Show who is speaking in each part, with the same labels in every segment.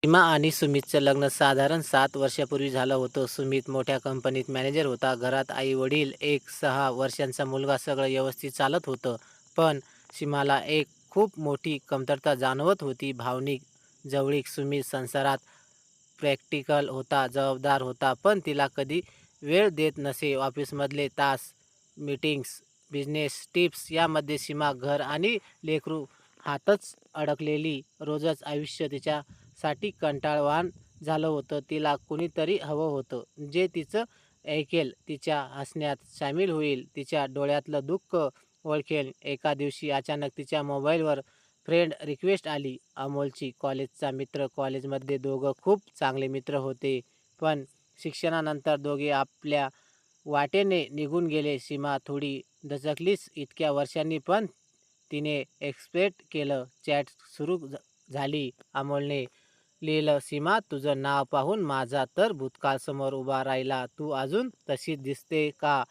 Speaker 1: सीमा आणि सुमितचं लग्न साधारण 7 वर्षापूर्वी झालं होतं. सुमित मोठ्या कंपनीत मॅनेजर होता. घरात आई-वडील, एक 6 वर्षांचा मुलगा, सगळं व्यवस्थित चालत होतं. पण सीमाला एक खूप मोठी कमतरता जाणवत होती. भावनिक, जवळीक. सुमित संसारात प्रॅक्टिकल होता, जबाबदार होता, पण तिला कधी वेळ देत नसे. ऑफिसमधले तास, मीटिंग्स, बिझनेस टिप्स यामध्ये सीमा घर आणि लेकरू हातच अडकलेली. रोजच आयुष्य तिच्यासाठी कंटाळवाण झालं होतं. तिला कुणीतरी हवं होतं, जे तिचं ऐकेल, तिच्या हसण्यात सामील होईल, तिच्या डोळ्यातलं दुःख ओळखेल. एका दिवशी अचानक तिच्या मोबाईलवर फ्रेंड रिक्वेस्ट आली. अमोलची, कॉलेजचा मित्र. कॉलेजमध्ये दोघं खूप चांगले मित्र होते, पण शिक्षणानंतर दोघे आपल्या वाटेने निघून गेले. सीमा थोडी दचकलीच. इतक्या वर्षांनी पण तिने एक्सपेक्ट केलं. चॅट सुरू झाली. अमोलने लिहिलं, सीमा, तुझं नाव पाहून माझा तर भूतकाळ समोर उभा राहिला. तू अजून तशीच दिसते का?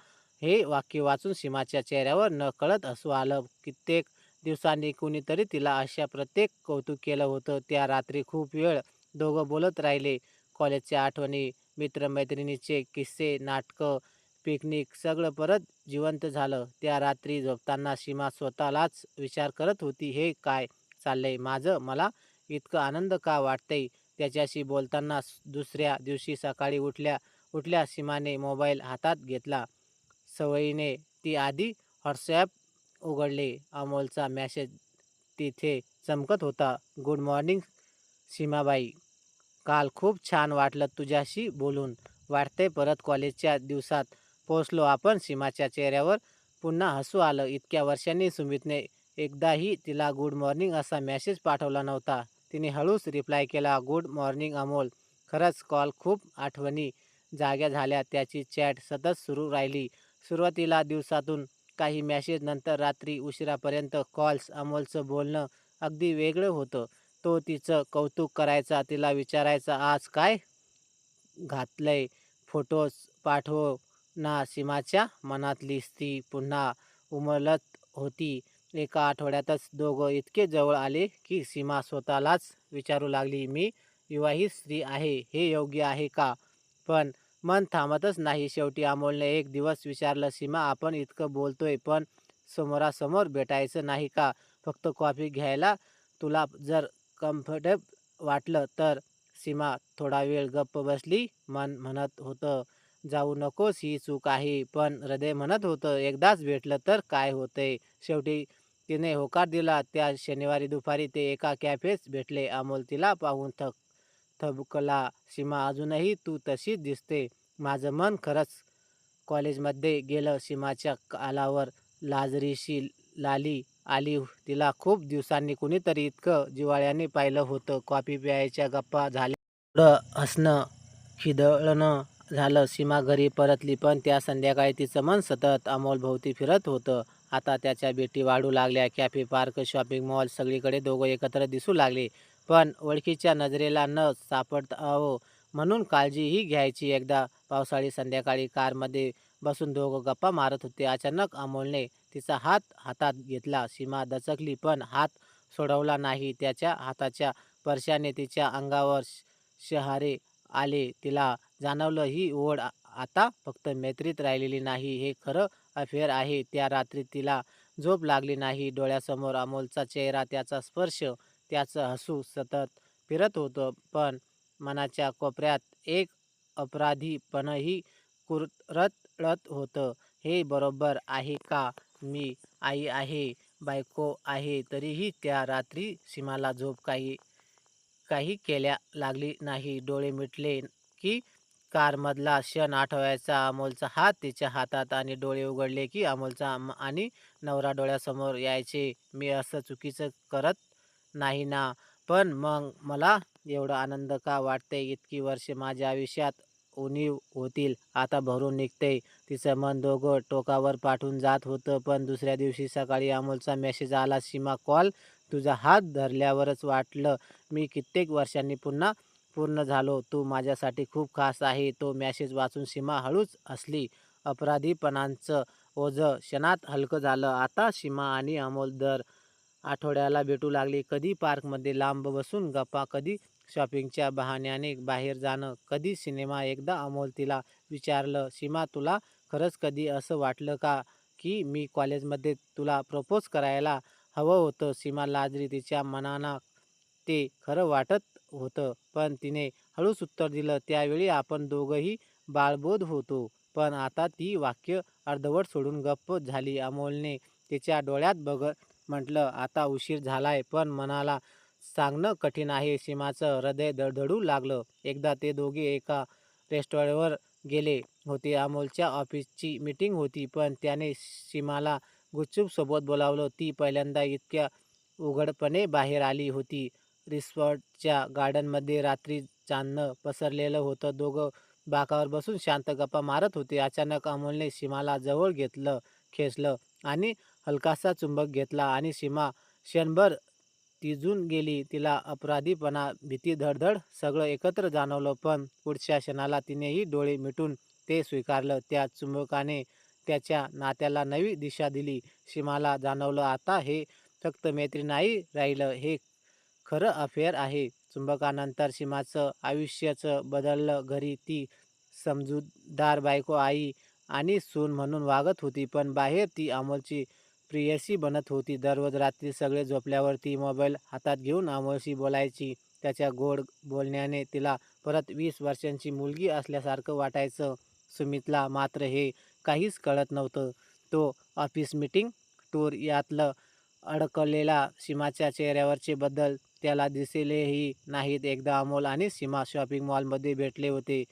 Speaker 1: हे वाक्य वाचून सीमाच्या चेहऱ्यावर नकळत हसू आलं. कित्येक दिवसांनी कुणीतरी तिला अशा प्रत्येक कौतुक केलं होतं. त्या रात्री खूप वेळ दोघं बोलत राहिले. कॉलेजच्या आठवणी, मित्रमैत्रिणीचे किस्से, नाटकं, पिकनिक सगळं परत जिवंत झालं. त्या रात्री झोपताना सीमा स्वतःलाच विचार करत होती, हे काय चाललंय माझं? मला इतकं आनंद का वाटतंय त्याच्याशी बोलताना? दुसऱ्या दिवशी सकाळी उठल्या उठल्या सीमाने मोबाईल हातात घेतला. सवयीने ती आधी व्हॉट्सॲप उघडले. अमोलचा मेसेज तिथे चमकत होता. गुड मॉर्निंग सीमाबाई, काल खूप छान वाटलं तुझ्याशी बोलून. वाटतंय परत कॉलेजच्या दिवसात पोहोचलो आपण. सीमाच्या चेहऱ्यावर पुन्हा हसू आलं. इतक्या वर्षांनी सुमितने एकदाही तिला गुड मॉर्निंग असा मेसेज पाठवला नव्हता. तिने हळूच रिप्लाय केला, गुड मॉर्निंग अमोल. खरंच कॉल खूप आठवणी जाग्या झाल्या. त्याची चॅट सतत सुरू राहिली. सुरुवातीला दिवसातून काही मेसेज, नंतर रात्री उशिरापर्यंत कॉल्स. अमोलचं बोलणं अगदी वेगळं होतं. तो तिचं कौतुक करायचा, तिला विचारायचा, आज काय घातलंय, फोटोज पाठव ना. सीमाच्या मनातली स्त्री पुन्हा उमलत होती. एका आठवड्यातच दोघं इतके जवळ आले की सीमा स्वतःलाच विचारू लागली, मी विवाहित स्त्री आहे, हे योग्य आहे का? पण मन थांबतच नाही. शेवटी अमोलने एक दिवस विचारलं, सीमा, आपण इतकं बोलतोय, पण समोरासमोर भेटायचं नाही का? फक्त कॉफी घ्यायला? तुला जर कम्फर्टेबल वाटलं तर. सीमा थोडा वेळ गप्प बसली. मन म्हणत होतं, जाऊ नकोस, ही चूक आहे, पण हृदय म्हणत होतं, एकदाच भेटलं तर काय होतंय. शेवटी तिने होकार दिला. त्या शनिवारी दुपारी ते एका कॅफेत भेटले. अमोल तिला पाहून थबकला. सीमा, अजूनही तू तशीच दिसते. माझं मन खरंच कॉलेजमध्ये गेलं. सीमाच्या गालावर लाजरीशी लाली आली. तिला खूप दिवसांनी कुणीतरी इतकं जिव्हाळ्याने पाहिलं होतं. कॉफी प्यायच्या, गप्पा झाल्या, थोडं हसणं, खिदळणं झालं. सीमा घरी परतली, पण त्या संध्याकाळी तिचं मन सतत अमोलभोवती फिरत होतं. आता त्याच्या भेटी वाढू लागल्या. कॅफे, पार्क, शॉपिंग मॉल, सगळीकडे दोघं एकत्र दिसू लागले. पण ओळखीच्या नजरेला न सापडावं म्हणून काळजीही घ्यायची. एकदा पावसाळी संध्याकाळी कारमध्ये बसून दोघं गप्पा मारत होते. अचानक अमोलने तिचा हात हातात घेतला. सीमा दचकली, पण हात सोडवला नाही. त्याच्या हाताच्या स्पर्शाने तिच्या अंगावर शहारे आले. तिला जाणवलं, ही ओढ आता फक्त मैत्रीत राहिलेली नाही, हे खरं अफेअर आहे. त्या रात्री तिला झोप लागली नाही. डोळ्यासमोर अमोलचा चेहरा, त्याचा स्पर्श, त्याचं हसू सतत फिरत होतं. पण मनाच्या कोपऱ्यात एक अपराधीपणही कुरतडत होतं. हे बरोबर आहे का? मी आई आहे, बायको आहे, तरीही त्या रात्री सीमाला झोप काही काही केल्या लागली नाही. डोळे मिटले की कारमधला क्षण आठवायचा. अमोलचा हात तिच्या हातात आणि डोळे उघडले की अमोलचा आणि नवरा डोळ्यासमोर यायचे. मी असं चुकीचं करत नाही ना? पण मग मला एवढा आनंद का वाटतंय? इतकी वर्षे माझ्या आयुष्यात उणीव होतील, आता भरून निघतंय. तिचं मन दोघं टोकावर पाठवून जात होतं. पण दुसऱ्या दिवशी सकाळी अमोलचा मेसेज आला, सीमा, कॉल. तुझा हात धरल्यावरच वाटलं मी कित्येक वर्षांनी पुन्हा पूर्ण झालो. तू माझ्यासाठी खूप खास आहे. तो मेसेज वाचून सीमा हळूच हसली. अपराधीपणाचं ओझं क्षणात हलकं झालं. आता सीमा आणि अमोल दर आठवड्याला भेटू लागले. कधी पार्कमध्ये लांब बसून गप्पा, कधी शॉपिंगच्या बहाण्याने बाहेर जाणं, कधी सिनेमा. एकदा अमोल तिला विचारलं, सीमा तुला खरंच कधी असं वाटलं का की मी कॉलेजमध्ये तुला प्रपोज करायला हवं होतं? सीमा लाजली. तिच्या मनाला ते खरं वाटत होतं, पण तिने हळूच उत्तर दिलं, त्यावेळी आपण दोघंही बाळबोध होतो. पण आता ती वाक्य अर्धवट सोडून गप्प झाली. अमोलने तिच्या डोळ्यात बघत म्हटलं, आता उशीर झालाय, पण मनाला सांगणं कठीण आहे. सीमाचं हृदय धडधडू लागलं. एकदा ते दोघे एका रेस्टॉरंटवर गेले होते. अमोलच्या ऑफिसची मीटिंग होती, पण त्याने सीमाला गुपचूप सोबत बोलावलं. ती पहिल्यांदा इतक्या उघडपणे बाहेर आली होती. रिसॉर्टच्या गार्डनमध्ये रात्री चांदणं पसरलेलं होतं. दोघं बाकावर बसून शांत गप्पा मारत होते. अचानक अमोलने सीमाला जवळ घेतलं, खेचलं आणि हलकासा चुंबक घेतला आणि सीमा क्षणभर थिजून गेली. तिला अपराधीपणा, भीती, धडधड सगळं एकत्र जाणवलं, पण पुढच्या क्षणाला तिनेही डोळे मिटून ते स्वीकारलं. त्या चुंबकाने त्याच्या नात्याला नवी दिशा दिली. सीमाला जाणवलं, आता हे फक्त मैत्री नाही राहिलं, हे खरं अफेअर आहे. चुंबकानंतर सीमाचं आयुष्यच बदललं. घरी ती समजूतदार बायको, आई आणि सून म्हणून वागत होती, पण बाहेर ती अमोलची प्रेयसी बनत होती. दररोज रात्री सगळे झोपल्यावर ती मोबाईल हातात घेऊन अमोलशी बोलायची. त्याच्या गोड बोलण्याने तिला परत 20 वर्षांची मुलगी असल्यासारखं वाटायचं. सुमितला मात्र हे काहीच कळत नव्हतं. तो ऑफिस मीटिंग, टूर यातलं अडकलेला सीमाच्या चेहऱ्यावरचे बदल त्याला दिसलेही नाहीत. एकदा अमोल आणि सीमा शॉपिंग मॉलमध्ये भेटले होते.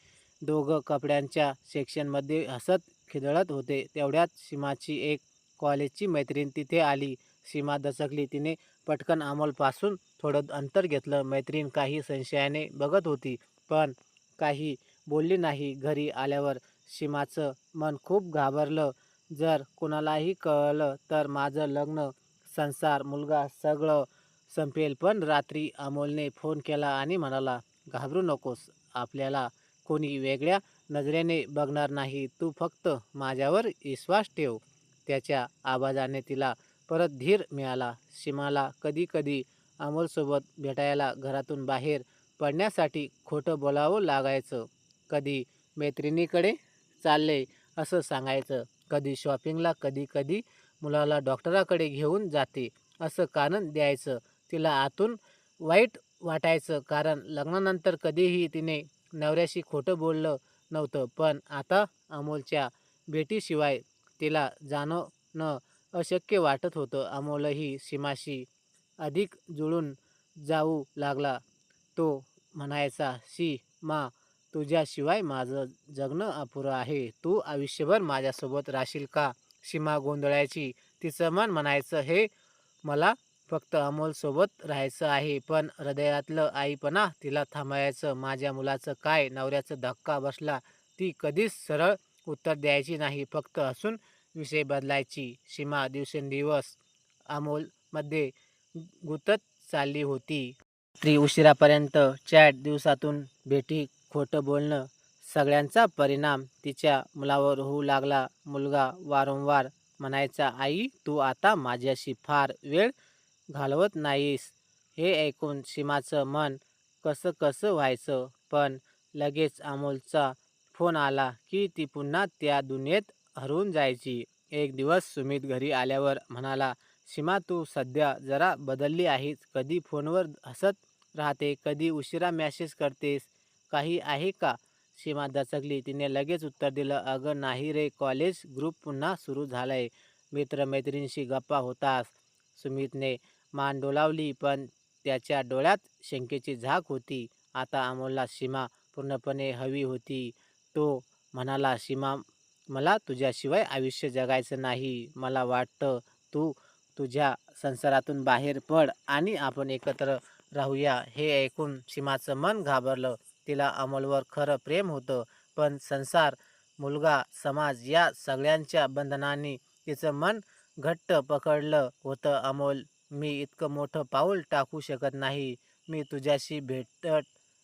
Speaker 1: दोघं कपड्यांच्या सेक्शनमध्ये हसत खिदळत होते. तेवढ्यात सीमाची एक कॉलेजची मैत्रीण तिथे आली. सीमा दचकली. तिने पटकन अमोलपासून थोडं अंतर घेतलं. मैत्रीण काही संशयाने बघत होती, पण काही बोलली नाही. घरी आल्यावर सीमाचं मन खूप घाबरलं. जर कुणालाही कळलं तर माझं लग्न, संसार, मुलगा सगळं संपेल. पण रात्री अमोलने फोन केला आणि म्हणाला, घाबरू नकोस, आपल्याला कोणी वेगळ्या नजरेने बघणार नाही. तू फक्त माझ्यावर विश्वास ठेव. त्याच्या आवाजाने तिला परत धीर मिळाला. सीमाला कधी कधी अमोलसोबत भेटायला घरातून बाहेर पडण्यासाठी खोटं बोलावं लागायचं. कधी मैत्रिणीकडे चालले असं सांगायचं, कधी शॉपिंगला, कधी कधी मुलाला डॉक्टराकडे घेऊन जाते असं कारण द्यायचं. तिला आतून वाईट वाटायचं, कारण लग्नानंतर कधीही तिने नवऱ्याशी खोटं बोललं नव्हतं. पण आता अमोलच्या भेटीशिवाय तिला जाणवणं अशक्य वाटत होतं. अमोलही सीमाशी अधिक जुळून जाऊ लागला. तो म्हणायचा, सीमा, तुझ्याशिवाय माझं जगणं अपुरं आहे. तू आयुष्यभर माझ्यासोबत राहशील का? सीमा गोंधळायची. तिचं मन म्हणायचं, हे मला फक्त अमोलसोबत राहायचं आहे, पण हृदयातलं आईपणा तिला थांबायचं. माझ्या मुलाचं काय? नवऱ्याचा धक्का बसला. ती कधीच सरळ उत्तर द्यायची नाही, फक्त हसून विषय बदलायची. सीमा दिवसेंदिवस अमोलमध्ये गुंतत चालली होती. रात्री उशिरापर्यंत चॅट, दिवसातून भेटी, खोटं बोलणं, सगळ्यांचा परिणाम तिच्या मुलावर होऊ लागला. मुलगा वारंवार म्हणायचा, आई, तू आता माझ्याशी फार वेळ घालवत नाहीस. हे ऐकून सीमाचं मन कसं कसं व्हायचं. पण लगेच अमोलचा फोन आला की ती पुन्हा त्या दुनियेत हरवून जायची. एक दिवस सुमित घरी आल्यावर म्हणाला, सीमा, तू सध्या जरा बदलली आहेस. कधी फोनवर हसत राहते, कधी उशिरा मेसेज करतेस. काही आहे का? सीमा दचकली. तिने लगेच उत्तर दिलं, अगं नाही रे, कॉलेज ग्रुप पुन्हा सुरू झालाय. मित्रमैत्रिणींशी गप्पा होतास. सुमितने मान डोलावली, पण त्याच्या डोळ्यात शंकेची झाक होती. आता अमोलला सीमा पूर्णपणे हवी होती. तो म्हणाला, सीमा, मला तुझ्याशिवाय आयुष्य जगायचं नाही. मला वाटतं तू तुझ्या संसारातून बाहेर पड आणि आपण एकत्र राहूया. हे ऐकून सीमाचं मन घाबरलं. तिला अमोलवर खरं प्रेम होतं, पण संसार, मुलगा, समाज या सगळ्यांच्या बंधनांनी तिचं मन घट्ट पकडलं होतं. अमोल, मी इतकं मोठं पाऊल टाकू शकत नाही. मी तुझ्याशी भेटत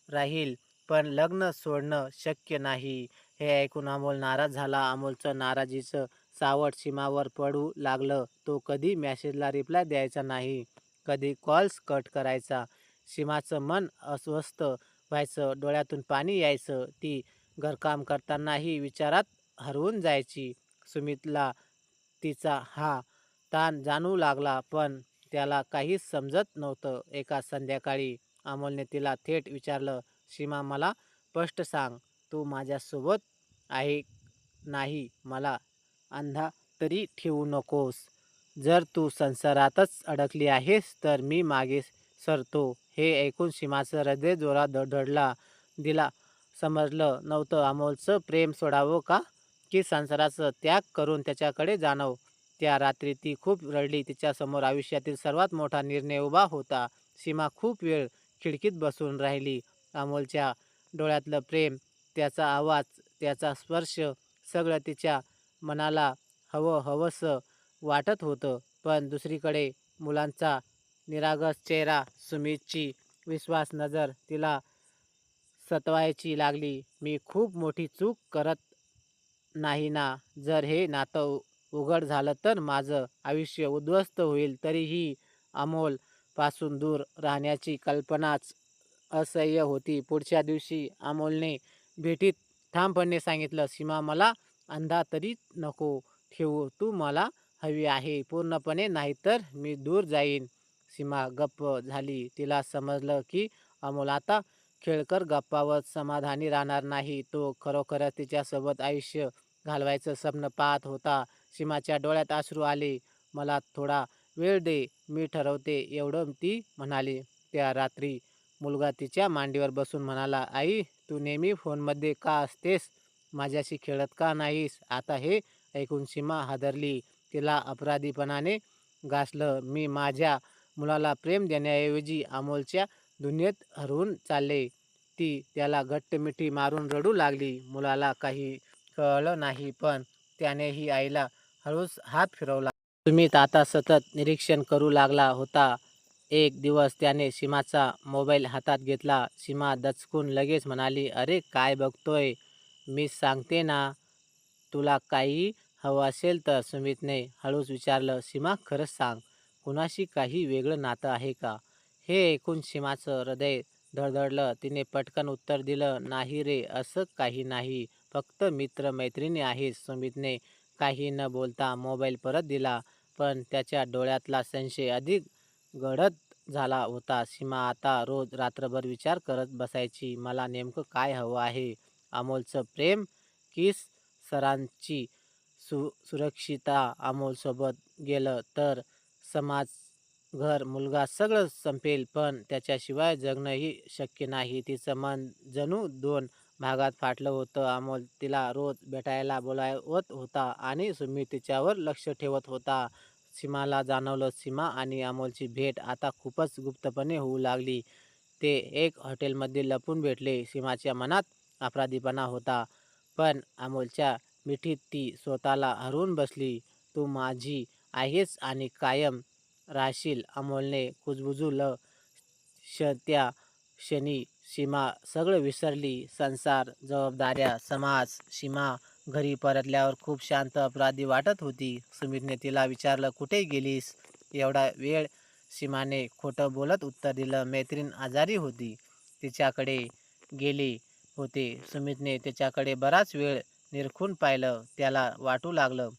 Speaker 1: राहील, पण लग्न सोडणं शक्य नाही. हे ऐकून अमोल नाराज झाला. अमोलचं नाराजीचं सावट सीमावर पडू लागलं. तो कधी मेसेजला रिप्लाय द्यायचा नाही, कधी कॉल्स कट करायचा. सीमाचं मन अस्वस्थ व्हायचं, डोळ्यातून पाणी यायचं. ती घरकाम करतानाही विचारात हरवून जायची. सुमितला तिचा हा ताण जाणवू लागला, पण त्याला काहीच समजत नव्हतं. एका संध्याकाळी अमोलने तिला थेट विचारलं, "सीमा, मला स्पष्ट सांग, तू माझ्यासोबत आहे नाही? मला अंधा तरी ठेवू नकोस. जर तू संसारातच अडकली आहेस, तर मी मागे सरतो." हे ऐकून सीमाचं हृदय जोरात धडधडला. तिला समजलं नव्हतं, अमोलचं प्रेम सोडावं की संसाराचा त्याग करून त्याच्याकडे जाणं. त्या रात्री ती खूप रडली. तिच्यासमोर आयुष्यातील सर्वात मोठा निर्णय उभा होता. सीमा खूप वेळ खिडकीत बसून राहिली. अमोलच्या डोळ्यातलं प्रेम, त्याचा आवाज, त्याचा स्पर्श, सगळं तिच्या मनाला हवंसं वाटत होतं. पण दुसरीकडे मुलांचा निरागस चेहरा, सुमितची विश्वास नजर तिला सतवायची लागली. "मी खूप मोठी चूक करत नाही ना? जर हे नातं उघड झालं तर माझं आयुष्य उद्ध्वस्त होईल." तरीही अमोलपासून दूर राहण्याची कल्पनाच असह्य होती. पुढच्या दिवशी अमोलने भेटीत ठामपणे सांगितलं, "सीमा, मला अंधा तरी नको ठेवू. तू मला हवी आहे पूर्णपणे, नाहीतर मी दूर जाईन." सीमा गप्प झाली. तिला समजलं की अमोल आता खेळकर गप्पावर समाधानी राहणार नाही. तो खरोखरच तिच्यासोबत आयुष्य घालवायचं स्वप्न पाहत होता. सीमाच्या डोळ्यात अश्रू आले. "मला थोडा वेळ दे, मी ठरवते." एवढं ती म्हणाली. त्या रात्री मुलगा तिच्या मांडीवर बसून म्हणाला, "आई, तू नेहमी फोनमध्ये का असतेस? माझ्याशी खेळत का नाहीस?" आता हे ऐकून सीमा हादरली. तिला अपराधीपणाने घासलं. "मी माझ्या मुलाला प्रेम देण्याऐवजी अमोलच्या दुनियेत हरवून चालले." ती त्याला घट्ट मिठी मारून रडू लागली. मुलाला काही कळलं नाही, पण त्यानेही आईला हळूच हात फिरवला. सुमित आता सतत निरीक्षण करू लागला होता. एक दिवस त्याने सीमाचा मोबाईल हातात घेतला. सीमा दचकून लगेच म्हणाली, "अरे, काय बघतोय? मी सांगते ना, तुला काही हवं असेल तर." सुमितने हळूच विचारलं, "सीमा, खरंच सांग, कुणाशी काही वेगळं नातं आहे का?" हे ऐकून सीमाचं हृदय धडधडलं. तिने पटकन उत्तर दिलं, "नाही रे, असं काही नाही. फक्त मित्र-मैत्रिणी आहेत." सुमितने काही न बोलता मोबाईल परत दिला, पण त्याच्या डोळ्यातला संशय अधिक गडद झाला होता. सीमा आता रोज रात्रभर विचार करत बसायची, "मला नेमकं काय हवं आहे? अमोलचं प्रेम की सरांची सुरक्षितता? अमोलसोबत गेलं तर समाज, घर, मुलगा सगळं संपेल, पण त्याच्याशिवाय जगणंही शक्य नाही." तिचं मन जणू दोन भागात फाटलं होतं. अमोल तिला रोज भेटायला बोलावत होता आणि सुमित तिच्यावर लक्ष ठेवत होता. सीमाला जाणवलं, सीमा आणि अमोलची भेट आता खूपच गुप्तपणे होऊ लागली. ते एक हॉटेलमध्ये लपून भेटले. सीमाच्या मनात अपराधीपणा होता, पण अमोलच्या मिठीत ती स्वतःला हरवून बसली. "तू माझी आहेस आणि कायम राहशील." अमोलने कुजबुजलं. त्या क्षणी सीमा सगळं विसरली. संसार, जबाबदाऱ्या, समाज. सीमा घरी परतल्यावर खूप शांत, अपराधी वाटत होती. सुमितने तिला विचारलं, "कुठे गेलीस एवढा वेळ?" सीमाने खोटं बोलत उत्तर दिलं, "मैत्रीण आजारी होती, तिच्याकडे गेले होते." सुमितने त्याच्याकडे बराच वेळ निरखून पाहिलं. त्याला वाटू लागलं,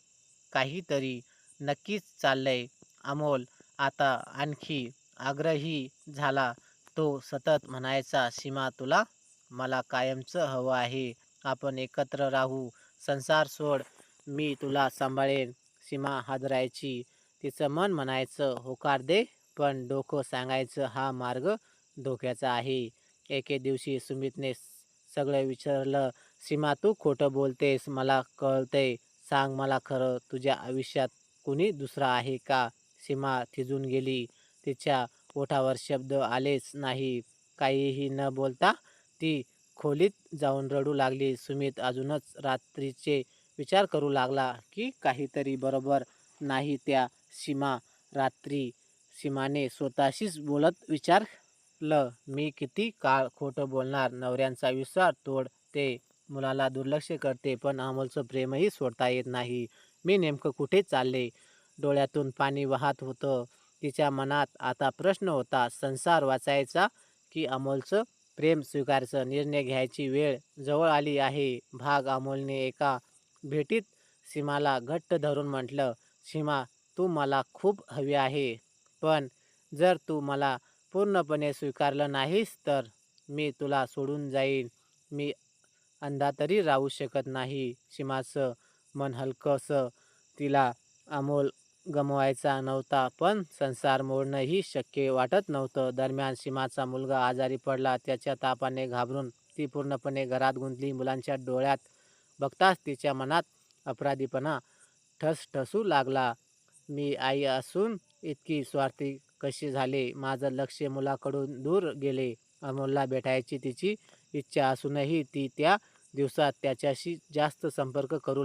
Speaker 1: काहीतरी नक्कीच चाललंय. अमोल आता आणखी आग्रही झाला. तो सतत म्हणायचा, "सीमा, तुला मला कायमचं हवं आहे. आपण एकत्र राहू. संसार सोड, मी तुला सांभाळेन." सीमा हादरायची. तिचं मन म्हणायचं, "होकार दे." पण डोकं सांगायचं, "हा मार्ग धोक्याचा आहे." एके दिवशी सुमितने सगळं विचारलं, "सीमा, तू खोटं बोलतेस, मला कळतंय. सांग मला खरं, तुझ्या आयुष्यात कुणी दुसरा आहे का?" सीमा थिजून गेली. तिच्या ओठावर शब्द आलेच नाही. काहीही न बोलता ती खोलीत जाऊन रडू लागली. सुमित अजूनच रात्रीचे विचार करू लागला की काहीतरी बरोबर नाही. त्या रात्री सीमाने स्वतःशीच बोलत विचारलं, "मी किती काळ खोटं बोलणार? नवऱ्यांचा विश्वास तोडते, मुलाला दुर्लक्ष करते, पण अमोलचं प्रेमही सोडता येत नाही. मी नेमकं कुठे चालले?" डोळ्यातून पाणी वाहत होतं. तिच्या मनात आता प्रश्न होता, संसार वाचायचा की अमोलचं प्रेम स्वीकारायचं. निर्णय घ्यायची वेळ जवळ आली आहे. भाग अमोलने एका भेटीत सीमाला घट्ट धरून म्हटलं, सीमा, तू मला खूप हवी आहे, पण जर तू मला पूर्णपणे स्वीकारलं नाहीस तर मी तुला सोडून जाईन. मी अंधा तरी राहू शकत नाही. सीमाचं मन हलकंसं. तिला अमोल गमवायचा नव्हता, पण संसार मोडणंही शक्य वाटत नव्हतं. दरम्यान सीमाचा मुलगा आजारी पडला. त्याच्या तापाने घाबरून ती पूर्णपणे घरात गुंतली. मुलांच्या डोळ्यात बघताच तिच्या मनात अपराधीपणा ठसठसू लागला. मी आई असून इतकी स्वार्थी कशी झाले? माझं लक्ष मुलाकडून दूर गेले. अमोलला भेटायची तिची इच्छा असूनही ती त्या दिवसात त्याच्याशी जास्त संपर्क करू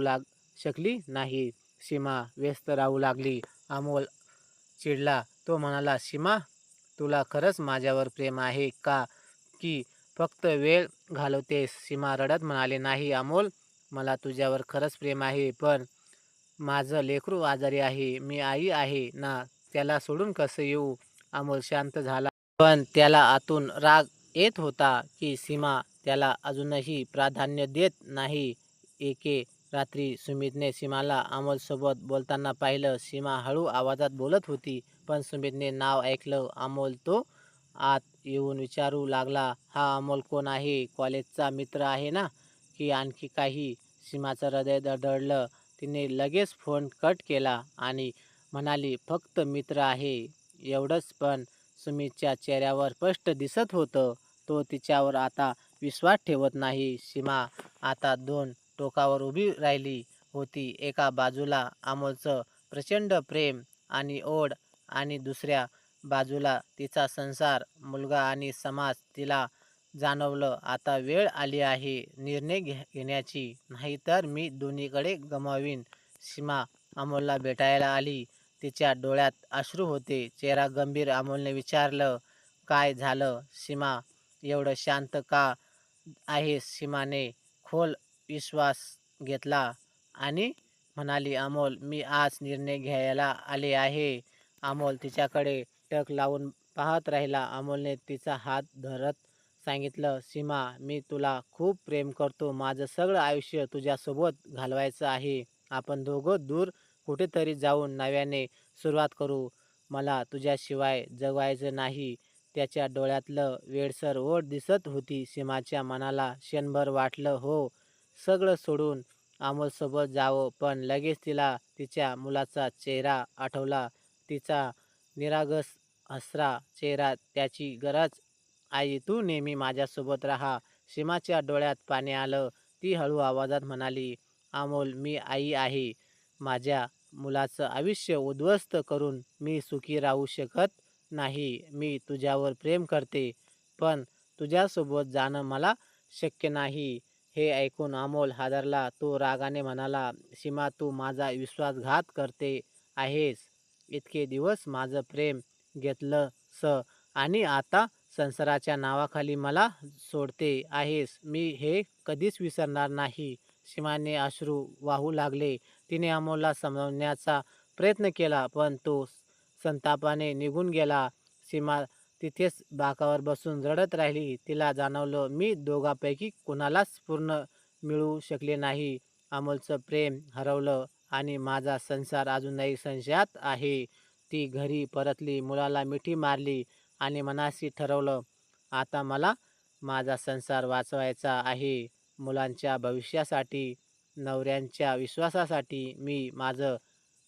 Speaker 1: शकली नाही. सीमा व्यस्त राहू लागली. अमोल चिडला. तो म्हणाला, सीमा, तुला खरंच माझ्यावर प्रेम आहे का, की फक्त वेळ घालवतेस? सीमा रडत म्हणाली, नाही अमोल, मला तुझ्यावर खरंच प्रेम आहे, पण माझं लेकरू आजारी आहे. मी आई आहे ना, त्याला सोडून कसं येऊ? अमोल शांत झाला, पण त्याला आतून राग येत होता की सीमा त्याला अजूनही प्राधान्य देत नाही. एके रात्री सुमितने सीमाला अमोलसोबत बोलताना पाहिलं. सीमा हळू आवाजात बोलत होती, पण सुमितने नाव ऐकलं अमोल. तो आत येऊन विचारू लागला, हा अमोल कोण आहे? कॉलेजचा मित्र आहे ना, की आणखी काही? सीमाचं हृदय धडधडलं. तिने लगेच फोन कट केला आणि म्हणाली, फक्त मित्र आहे एवढंच. पण सुमितच्या चेहऱ्यावर स्पष्ट दिसत होतं, तो तिच्यावर आता विश्वास ठेवत नाही. सीमा आता दोन टोकावर उभी राहिली होती. एका बाजूला अमोलचं प्रचंड प्रेम आणि ओढ, आणि दुसऱ्या बाजूला तिचा संसार, मुलगा आणि समाज. तिला जाणवलं, आता वेळ आली आहे निर्णय घेण्याची, नाहीतर मी दोन्हीकडे गमावीन. सीमा अमोलला भेटायला आली. तिच्या डोळ्यात अश्रू होते, चेहरा गंभीर. अमोलने विचारलं, काय झालं सीमा, एवढं शांत का आहेस? सीमाने खोल विश्वास घेतला आणि म्हणाली, अमोल, मी आज निर्णय घ्यायला आले आहे. अमोल तिच्याकडे टक लावून पाहत राहिला. अमोलने तिचा हात धरत सांगितलं, सीमा, मी तुला खूप प्रेम करतो. माझं सगळं आयुष्य तुझ्यासोबत घालवायचं आहे. आपण दोघं दूर कुठेतरी जाऊन नव्याने सुरुवात करू. मला तुझ्याशिवाय जगवायचं नाही. त्याच्या डोळ्यातलं वेडसर ओढ दिसत होती. सीमाच्या मनाला क्षणभर वाटलं, हो, सगळं सोडून अमोलसोबत जावं, पण लगेच तिला तिच्या मुलाचा चेहरा आठवला. तिचा निरागस हसरा चेहरा, त्याची गरज. आई, तू नेहमी माझ्यासोबत राहा. सीमाच्या डोळ्यात पाणी आलं. ती हळू आवाजात म्हणाली, अमोल, मी आई आहे. माझ्या मुलाचं आयुष्य उद्ध्वस्त करून मी सुखी राहू शकत नाही. मी तुझ्यावर प्रेम करते, पण तुझ्यासोबत जाणं मला शक्य नाही. हे ऐकून अमोल हादरला. तो रागाने म्हणाला, सीमा, तू माझा विश्वासघात करते आहेस. इतके दिवस माझं प्रेम घेतलंस आणि आता संसाराच्या नावाखाली मला सोडते आहेस. मी हे कधीच विसरणार नाही. सीमाने अश्रू वाहू लागले. तिने अमोलला समजवण्याचा प्रयत्न केला, पण तो संतापाने निघून गेला. सीमा तिथेच बाकावर बसून रडत राहिली. तिला जाणवलं, मी दोघांपैकी कुणालाच पूर्ण मिळू शकले नाही. अमोलचं प्रेम हरवलं आणि माझा संसार अजूनही संशयात आहे. ती घरी परतली, मुलाला मिठी मारली आणि मनाशी ठरवलं, आता मला माझा संसार वाचवायचा आहे. मुलांच्या भविष्यासाठी, नवऱ्यांच्या विश्वासासाठी मी माझं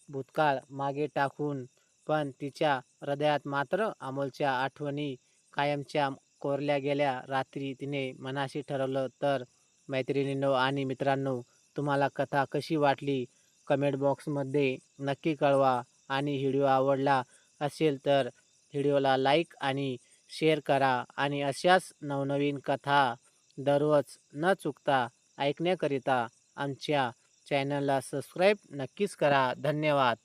Speaker 1: भूतकाळ मागे टाकून. पण तिच्या हृदयात मात्र अमोलच्या आठवणी कायमच्या कोरल्या गेल्या. रात्री तिने मनाशी ठरवलं. तर मैत्रिणींनो आणि मित्रांनो, तुम्हाला कथा कशी वाटली कमेंट बॉक्समध्ये नक्की कळवा. आणि व्हिडिओ आवडला असेल तर व्हिडिओला लाईक आणि शेअर करा. आणि अशाच नवनवीन कथा दररोज न चुकता ऐकण्याकरिता आमच्या चॅनलला सबस्क्राईब नक्कीच करा. धन्यवाद.